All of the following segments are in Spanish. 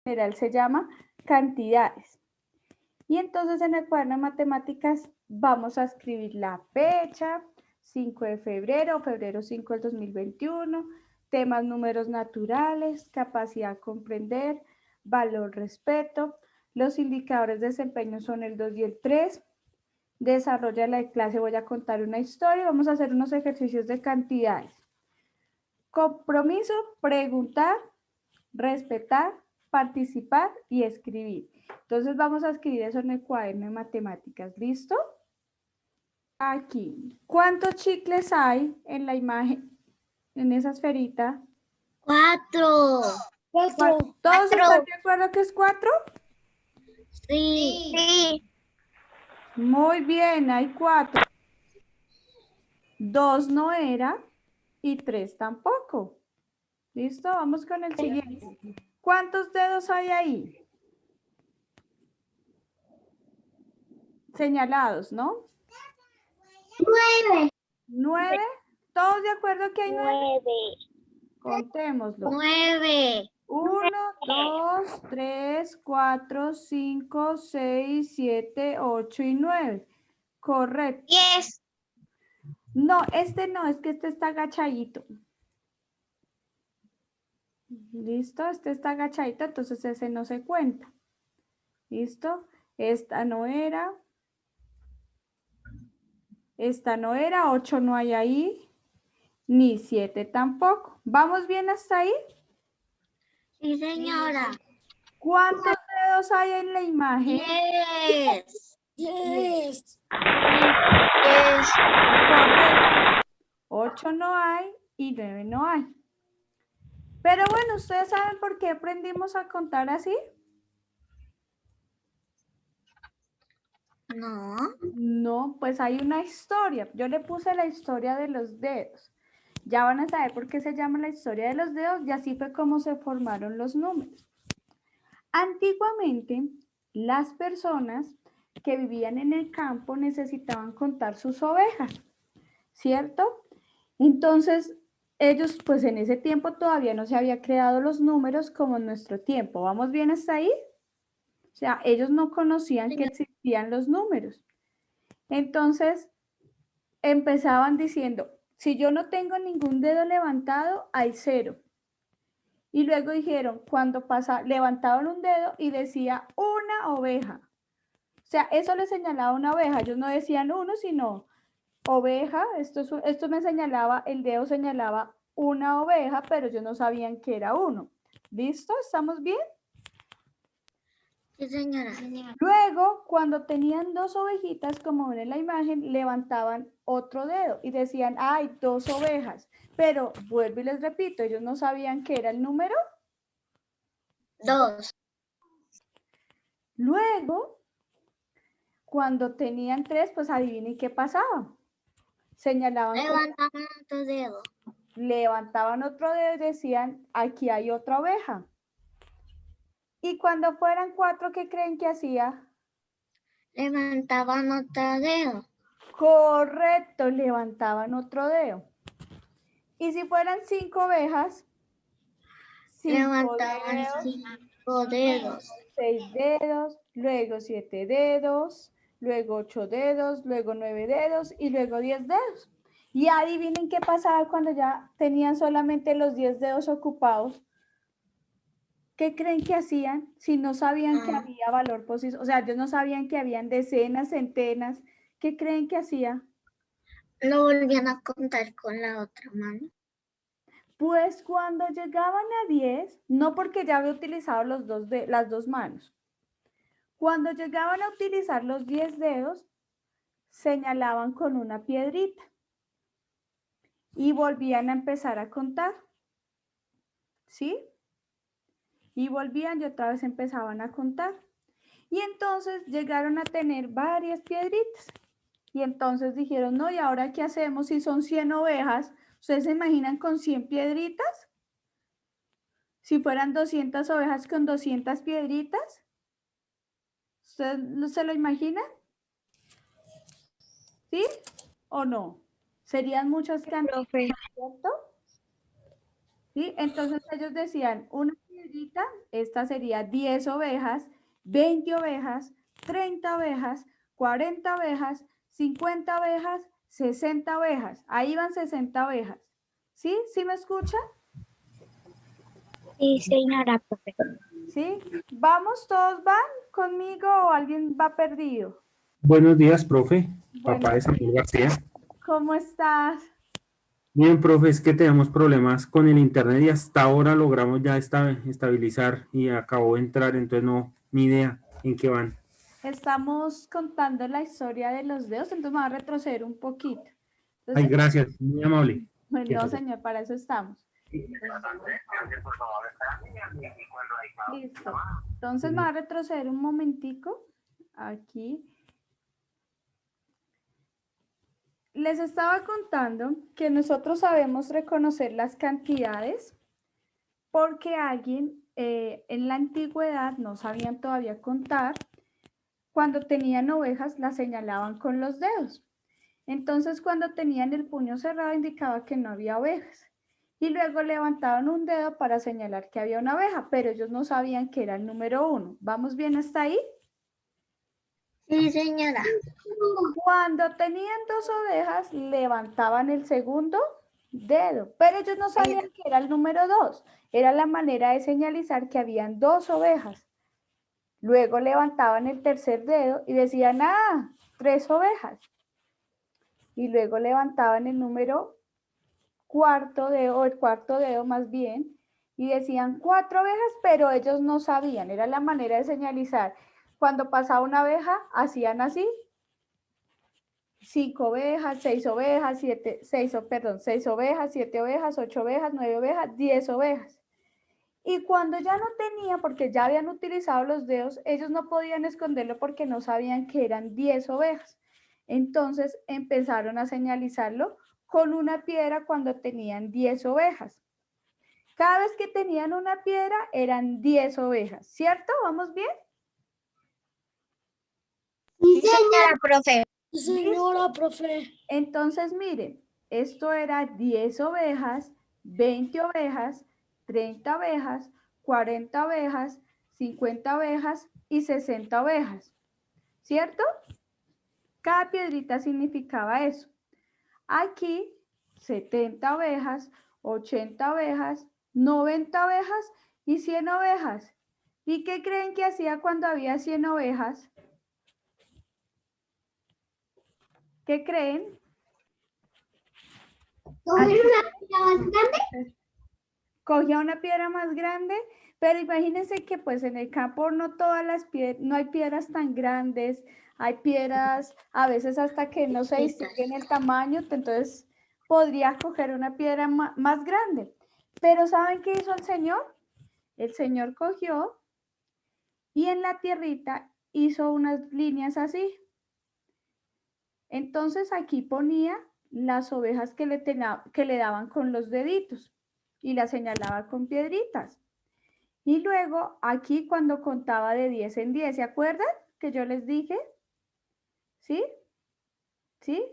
general se llama cantidades. Y entonces en el cuaderno de matemáticas vamos a escribir la fecha, 5 de febrero, febrero 5 del 2021, temas números naturales, capacidad de comprender, valor, respeto. Los indicadores de desempeño son el 2 y el 3. Desarrolla la clase, voy a contar una historia, vamos a hacer unos ejercicios de cantidades. Compromiso, preguntar, respetar, participar y escribir. Entonces vamos a escribir eso en el cuaderno de matemáticas. ¿Listo? Aquí. ¿Cuántos chicles hay en la imagen, en esa esferita? 4. ¿Todos están de acuerdo que es 4? Sí. Muy bien, hay 4. 2 no era y 3 tampoco. ¿Listo? Vamos con el siguiente. ¿Cuántos dedos hay ahí? Señalados, ¿no? 9. 9. ¿Todos de acuerdo que hay 9? 9. Contémoslo. 9. 1, 2, 3, 4, 5, 6, 7, 8 y 9. Correcto. 10. No, no, es que este está agachadito. ¿Listo? Este está agachadito, entonces ese no se cuenta. ¿Listo? Esta no era. Esta no era, 8 no hay ahí, ni 7 tampoco. ¿Vamos bien hasta ahí? Sí, señora. ¿Cuántos dedos hay en la imagen? 10. 10. 10. Correcto. 8 no hay y 9 no hay. Pero bueno, ¿ustedes saben por qué aprendimos a contar así? No. No, pues hay una historia. Yo le puse la historia de los dedos. Ya van a saber por qué se llama la historia de los dedos y así fue como se formaron los números. Antiguamente, las personas que vivían en el campo necesitaban contar sus ovejas, ¿cierto? Entonces, ellos, pues en ese tiempo todavía no se había creado los números como en nuestro tiempo. ¿Vamos bien hasta ahí? O sea, ellos no conocían que existían los números. Entonces, empezaban diciendo, si yo no tengo ningún dedo levantado, hay 0. Y luego dijeron, cuando levantaban un dedo y decía una oveja. O sea, eso le señalaba una oveja. Ellos no decían uno, sino oveja. Esto me señalaba, el dedo señalaba una oveja, pero ellos no sabían que era uno. ¿Listo? ¿Estamos bien? Sí, señora. Luego, cuando tenían 2 ovejitas, como ven en la imagen, levantaban otro dedo y decían, hay 2 ovejas. Pero vuelvo y les repito, ellos no sabían que era el número. 2. Luego, cuando tenían 3, pues adivinen qué pasaba. Señalaban, Levantaban otro dedo. levantaban otro dedo y decían, aquí hay otra oveja. Y cuando fueran 4, ¿qué creen que hacía? Levantaban otro dedo. Correcto, levantaban otro dedo. Y si fueran 5 ovejas, 5 Levantaban dedos, 5 dedos. 6 dedos, luego 7 dedos, luego 8 dedos, luego 9 dedos y luego 10 dedos. Y adivinen qué pasaba cuando ya tenían solamente los 10 dedos ocupados. ¿Qué creen que hacían si no sabían que había valor positivo? O sea, ellos no sabían que habían decenas, centenas. ¿Qué creen que hacía? Lo volvían a contar con la otra mano. Pues cuando llegaban a 10, no porque ya había utilizado las dos manos, cuando llegaban a utilizar los 10 dedos, señalaban con una piedrita y volvían a empezar a contar, ¿sí? Y volvían y otra vez empezaban a contar. Y entonces llegaron a tener varias piedritas. Y entonces dijeron, no, ¿y ahora qué hacemos si son 100 ovejas? ¿Ustedes se imaginan con 100 piedritas? Si fueran 200 ovejas con 200 piedritas. ¿Ustedes se lo imaginan? ¿Sí o no? Serían muchas cantidades, ¿cierto? ¿Sí? Entonces ellos decían, una piedrita, esta sería 10 ovejas, 20 ovejas, 30 ovejas, 40 ovejas, 50 ovejas, 60 ovejas. Ahí van 60 ovejas. ¿Sí? ¿Sí me escucha? Sí, señora, profe. ¿Sí? ¿Vamos? ¿Todos van conmigo o alguien va perdido? Buenos días, profe. Papá Bueno, de Samuel García. ¿cómo estás? Bien, profe, es que tenemos problemas con el internet y hasta ahora logramos ya estabilizar y acabó de entrar, entonces no, ni idea en qué van. Estamos contando la historia de los dedos, entonces me va a retroceder un poquito. Ay, Entonces, gracias, muy amable. bueno, no, señor, para eso estamos. Listo. Entonces me va a retroceder un momentico aquí. Les estaba contando que nosotros sabemos reconocer las cantidades porque alguien en la antigüedad no sabían todavía contar. Cuando tenían ovejas las señalaban con los dedos. Entonces cuando tenían el puño cerrado indicaba que no había ovejas. Y luego levantaban un dedo para señalar que había una oveja, pero ellos no sabían que era el número 1. ¿Vamos bien hasta ahí? Sí, señora. Cuando tenían 2 ovejas, levantaban el segundo dedo, pero ellos no sabían que era el número 2. Era la manera de señalizar que habían 2 ovejas. Luego levantaban el tercer dedo y decían, 3 ovejas. Y luego levantaban el número cuarto dedo, o el cuarto dedo más bien, y decían 4 ovejas, pero ellos no sabían, era la manera de señalizar. Cuando pasaba una oveja, hacían así, 5 ovejas, 6 ovejas, 6 ovejas, 7 ovejas, 8 ovejas, 9 ovejas, 10 ovejas. Y cuando ya no tenía, porque ya habían utilizado los dedos, ellos no podían esconderlo porque no sabían que eran 10 ovejas. Entonces empezaron a señalizarlo con una piedra cuando tenían 10 ovejas. Cada vez que tenían una piedra eran 10 ovejas, ¿cierto? ¿Vamos bien? Sí, señora, profe. Señora, profe. Entonces, miren, esto era 10 ovejas, 20 ovejas, 30 ovejas, 40 ovejas, 50 ovejas y 60 ovejas, ¿cierto? Cada piedrita significaba eso. Aquí, 70 ovejas, 80 ovejas, 90 ovejas y 100 ovejas. ¿Y qué creen que hacía cuando había 100 ovejas? ¿Qué creen? Cogía una piedra más grande, pero imagínense que pues en el campo no todas las piedras, no hay piedras tan grandes, hay piedras a veces hasta que no se distinguen el tamaño, entonces podría coger una piedra más grande. Pero ¿saben qué hizo el Señor? El Señor cogió y en la tierrita hizo unas líneas así. Entonces aquí ponía las ovejas que le daban con los deditos y las señalaba con piedritas. Y luego aquí cuando contaba de 10 en 10, ¿se acuerdan que yo les dije? ¿Sí? ¿Sí?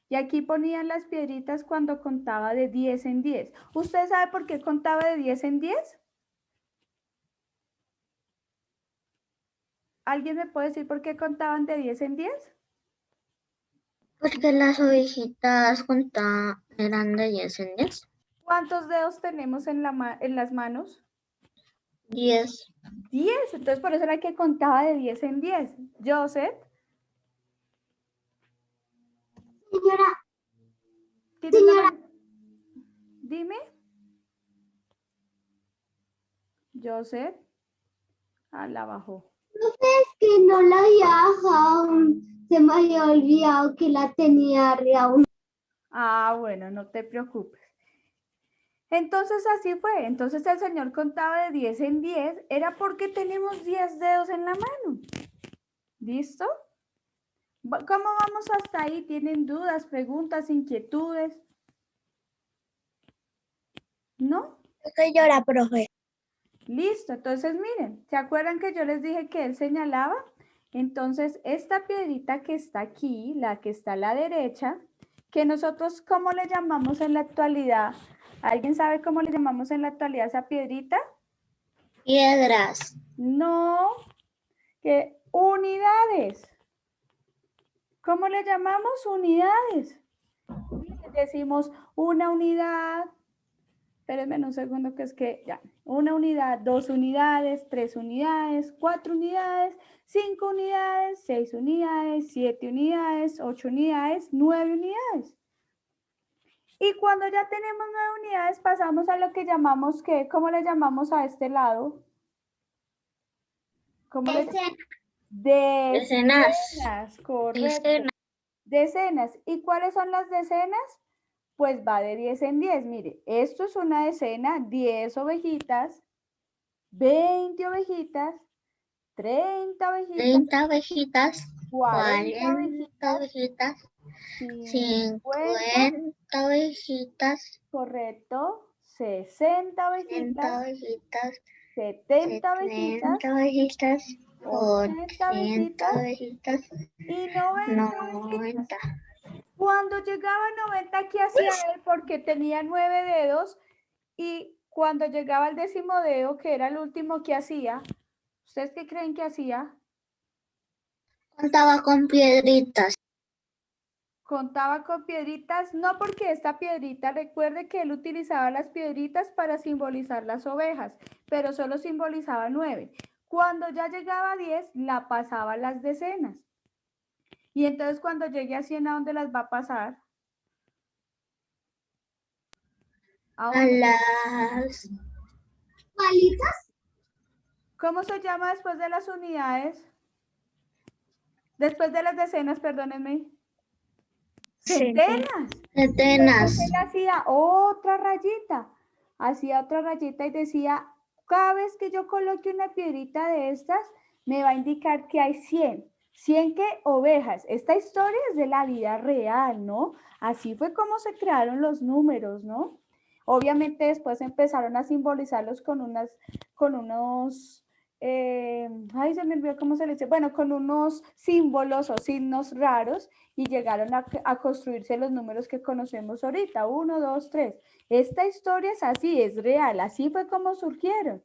Y aquí ponían las piedritas cuando contaba de 10 en 10. ¿Usted sabe por qué contaba de 10 en 10? ¿Alguien me puede decir por qué contaban de 10 en 10? Porque las ovejitas eran de 10 en 10. ¿Cuántos dedos tenemos en las manos? 10. 10. Entonces por eso era que contaba de 10 en 10. Joseph. Señora. Dime. Joseph. La bajó. Es que no la había bajado. Se me había olvidado que la tenía arriba. Bueno, no te preocupes. Entonces así fue. Entonces el Señor contaba de 10 en 10. Era porque tenemos 10 dedos en la mano. ¿Listo? ¿Cómo vamos hasta ahí? ¿Tienen dudas, preguntas, inquietudes? ¿No? Señora, profe. Listo. Entonces miren, ¿se acuerdan que yo les dije que él señalaba? Entonces esta piedrita que está aquí, la que está a la derecha, que nosotros, ¿cómo le llamamos en la actualidad? ¿Alguien sabe cómo le llamamos en la actualidad a esa piedrita? Piedras. No, que unidades. ¿Cómo le llamamos? Unidades. Decimos una unidad. Espérenme un segundo que es que ya. Una unidad, 2 unidades, 3 unidades, 4 unidades, 5 unidades, 6 unidades, 7 unidades, 8 unidades, 9 unidades. Y cuando ya tenemos 9 unidades pasamos a lo que llamamos, ¿qué? ¿Cómo le llamamos a este lado? ¿Cómo le llamamos? Decenas. Decenas, correcto. Decenas. Decenas. ¿Y cuáles son las decenas? Pues va de 10 en 10. Mire, esto es una decena, 10 ovejitas, 20 ovejitas, 30 ovejitas, 30 ovejitas. 40 40 ovejitas, ovejitas. 50, 50 ovejitas. correcto, 60 60 ovejitas, ovejitas. 70 ovejitas, 70 ovejitas. 80 80 ovejitas ovejitas. y 90 ovejitas. 90. Cuando llegaba a 90, ¿qué hacía él? Porque tenía 9 dedos y cuando llegaba al 10º dedo, que era el último que hacía, ¿ustedes qué creen que hacía? Contaba con piedritas. Contaba con piedritas, no porque esta piedrita, recuerde que él utilizaba las piedritas para simbolizar las ovejas, pero solo simbolizaba 9. Cuando ya llegaba a 10, la pasaba a las decenas. Y entonces cuando llegue a 100, ¿a dónde las va a pasar? ¿A A dónde? las ¿Palitas? ¿Cómo se llama después de las unidades? Después de las decenas, perdónenme. Centenas. centenas. Entonces él hacía otra rayita y decía, cada vez que yo coloque una piedrita de estas, me va a indicar que hay 100. 100 ¿qué? Ovejas. Esta historia es de la vida real, ¿no? Así fue como se crearon los números, ¿no? Obviamente después empezaron a simbolizarlos con unos, ay, se me olvidó cómo se le dice, bueno, con unos símbolos o signos raros y llegaron a construirse los números que conocemos ahorita, 1, 2, 3. Esta historia es así, es real, así fue como surgieron,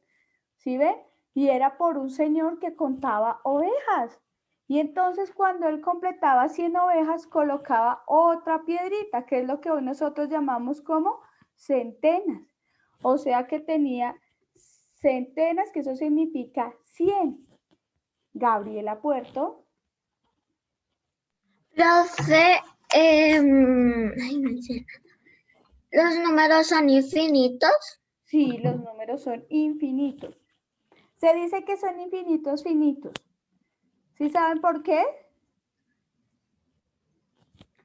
¿sí ven? Y era por un señor que contaba ovejas. Y entonces cuando él completaba 100 ovejas, colocaba otra piedrita, que es lo que hoy nosotros llamamos como centenas. O sea que tenía centenas, que eso significa 100. Gabriela Puerto. Profe, ay, no sé. ¿Los números son infinitos? Sí, los números son infinitos. Se dice que son infinitos finitos. ¿Sí saben por qué?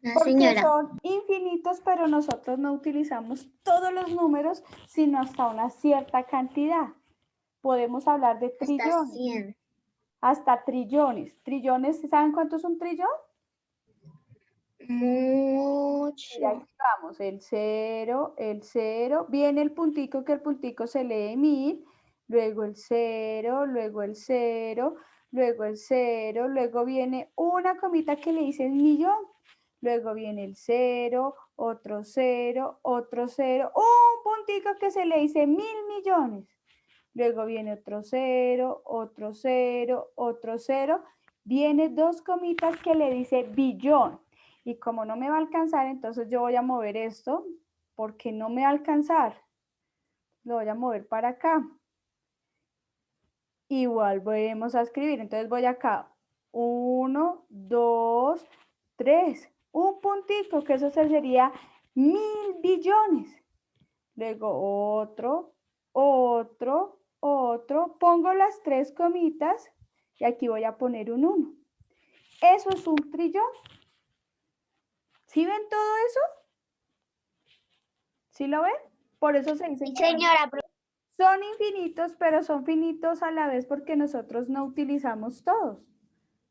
La Porque señora. son infinitos, pero nosotros no utilizamos todos los números, sino hasta una cierta cantidad. Podemos hablar de Hasta trillones, 100. hasta trillones. Trillones, ¿saben cuánto es un trillón? Mucho. Y aquí vamos, el 0, viene el puntico, que el puntico se lee 1000, luego el 0, luego el 0, luego el 0, luego viene una comita que le dice millón, luego viene el 0, otro 0, otro 0, un puntico que se le dice 1000 millones, luego viene otro 0, otro 0, otro 0, viene dos comitas que le dice billón. Y como no me va a alcanzar, entonces yo voy a mover esto, porque no me va a alcanzar. Lo voy a mover para acá. Igual volvemos a escribir. Entonces voy acá. 1, 2, 3. Un puntico, que eso sería 1000 billones. Luego otro, otro, otro. Pongo las 3 comitas y aquí voy a poner un 1. Eso es un trillón. ¿Sí ven todo eso? ¿Sí lo ven? Por eso se dice que Señora, son infinitos, pero son finitos a la vez porque nosotros no utilizamos todos.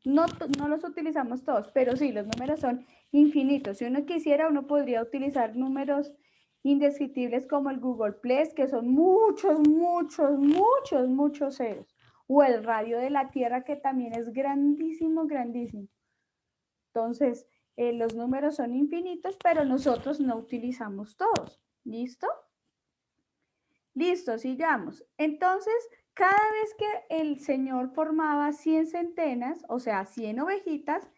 No los utilizamos todos, pero sí, los números son infinitos. Si uno quisiera, uno podría utilizar números indescriptibles como el Google Plus, que son muchos, muchos, muchos, muchos ceros. O el radio de la Tierra, que también es grandísimo, grandísimo. Entonces, los números son infinitos, pero nosotros no utilizamos todos. ¿Listo? Listo, sigamos. Entonces, cada vez que el señor formaba 100 centenas, o sea, 100 ovejitas,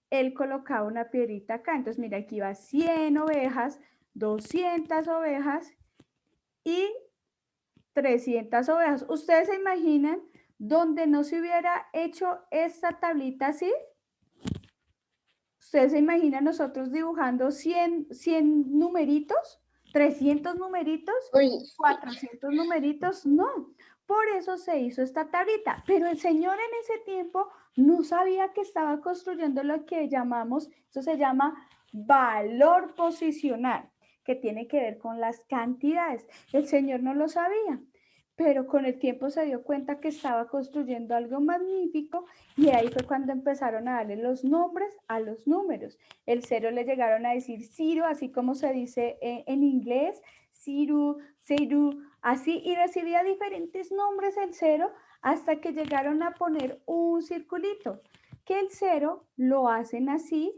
él colocaba una piedrita acá. Entonces, mira, aquí va 100 ovejas, 200 ovejas y 300 ovejas. ¿Ustedes se imaginan donde no se hubiera hecho esta tablita así? ¿Ustedes se imaginan nosotros dibujando 100 numeritos? ¿300 numeritos? Uy, 400 numeritos, no. Por eso se hizo esta tablita. Pero el señor en ese tiempo no sabía que estaba construyendo lo que llamamos, eso se llama valor posicional, que tiene que ver con las cantidades. El señor no lo sabía, pero con el tiempo se dio cuenta que estaba construyendo algo magnífico y ahí fue cuando empezaron a darle los nombres a los números. El 0 le llegaron a decir Ciro, así como se dice en inglés, Ciru, Ciru, así, y recibía diferentes nombres el 0 hasta que llegaron a poner un circulito, que el 0 lo hacen así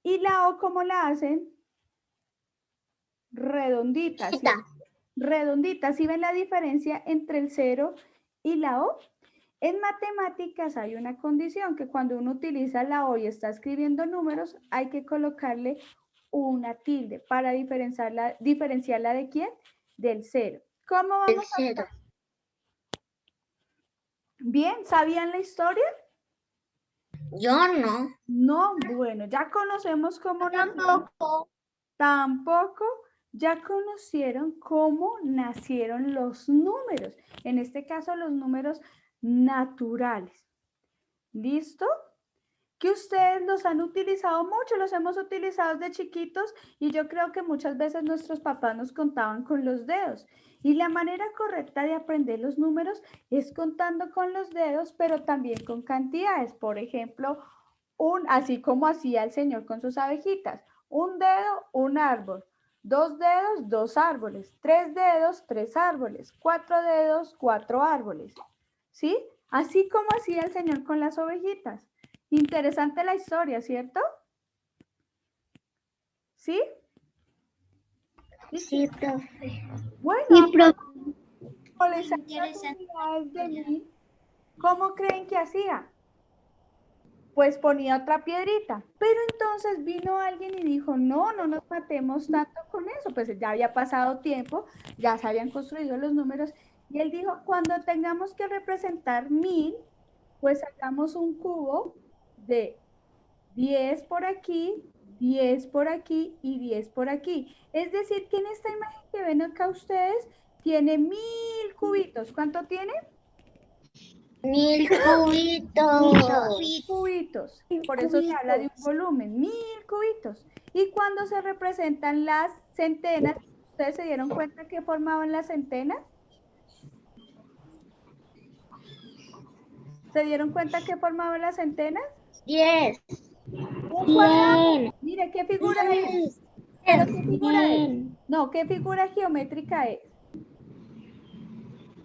y la O, ¿cómo la hacen? Redondita, ¿sí? Redondita. ¿Sí ven la diferencia entre el 0 y la O? En matemáticas hay una condición que cuando uno utiliza la O y está escribiendo números, hay que colocarle una tilde para diferenciarla ¿de quién? Del 0. ¿Cómo el vamos a 0. hacer? ¿Bien? ¿Sabían la historia? Yo no. No, bueno, ya conocemos cómo tampoco ya conocieron cómo nacieron los números. En este caso, los números naturales. ¿Listo? Que ustedes los han utilizado mucho, los hemos utilizado desde chiquitos y yo creo que muchas veces nuestros papás nos contaban con los dedos. Y la manera correcta de aprender los números es contando con los dedos, pero también con cantidades. Por ejemplo, así como hacía el señor con sus abejitas. Un dedo, un árbol. 2 dedos, 2 árboles. 3 dedos, 3 árboles. 4 dedos, 4 árboles. ¿Sí? Así como hacía el señor con las ovejitas. Interesante la historia, ¿cierto? ¿Sí? Sí, profe. Bueno, Sí, profe. como les hacía las unidades de 1000, ¿cómo creen que hacía? Pues ponía otra piedrita. Pero entonces vino alguien y dijo, no, no nos matemos tanto con eso. Pues ya había pasado tiempo, ya se habían construido los números. Y él dijo, cuando tengamos que representar 1000, pues hagamos un cubo de 10 por aquí, 10 por aquí y 10 por aquí. Es decir, que en esta imagen que ven acá ustedes, tiene 1000 cubitos. ¿Cuánto tiene? 1000 cubitos. 1000 cubitos. Por eso se habla de un volumen, 1000 cubitos. Y cuando se representan las centenas, ¿ustedes se dieron cuenta que formaban las centenas? ¿Se dieron cuenta que formaban las centenas? 10. Un cuadrado. Mire, ¿qué figura es? ¿Pero qué figura es? No, ¿qué figura geométrica es?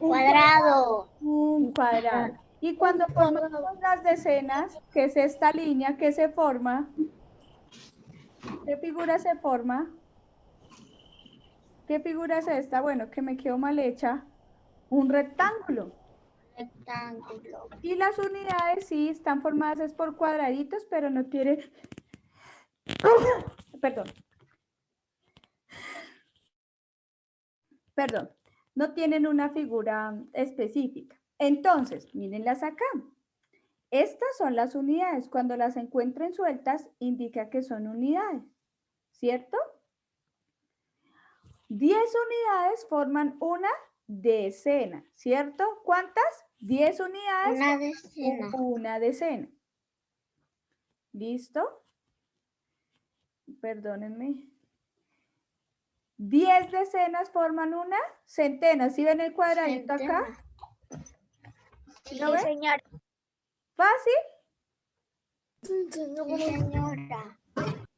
Cuadrado. Un cuadrado. Y cuando formamos las decenas, que es esta línea que se forma, ¿qué figura se forma? ¿Qué figura es esta? Bueno, que me quedó mal hecha. Un rectángulo. Rectángulo. Y las unidades sí están formadas es por cuadraditos, pero no tienen... Perdón. Perdón. No tienen una figura específica. Entonces, mírenlas acá. Estas son las unidades. Cuando las encuentren sueltas, indica que son unidades, ¿cierto? 10 unidades forman una decena, ¿cierto? ¿Cuántas? 10 unidades. Una decena. Una decena. ¿Listo? Perdónenme. 10 decenas forman una centena. ¿Sí ven el cuadradito acá? Sí, ¿Lo ven? señora. ¿Fácil? Sí, señora.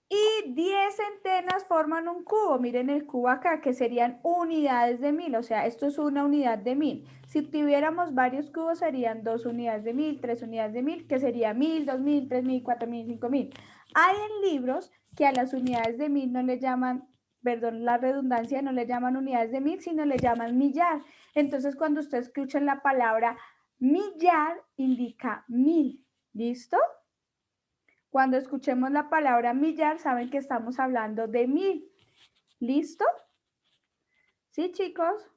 Y 10 centenas forman un cubo. Miren el cubo acá, que serían unidades de 1000. O sea, esto es una unidad de 1000. Si tuviéramos varios cubos, serían 2 unidades de 1000, 3 unidades de 1000, que sería 1000, 2000, 3000, 4000, 5000. Hay en libros que a las unidades de 1000 no le llaman perdón la redundancia, no le llaman unidades de mil, sino le llaman millar. Entonces, cuando ustedes escuchen la palabra millar, indica 1000. ¿Listo? Cuando escuchemos la palabra millar, saben que estamos hablando de 1000. ¿Listo? ¿Sí, chicos?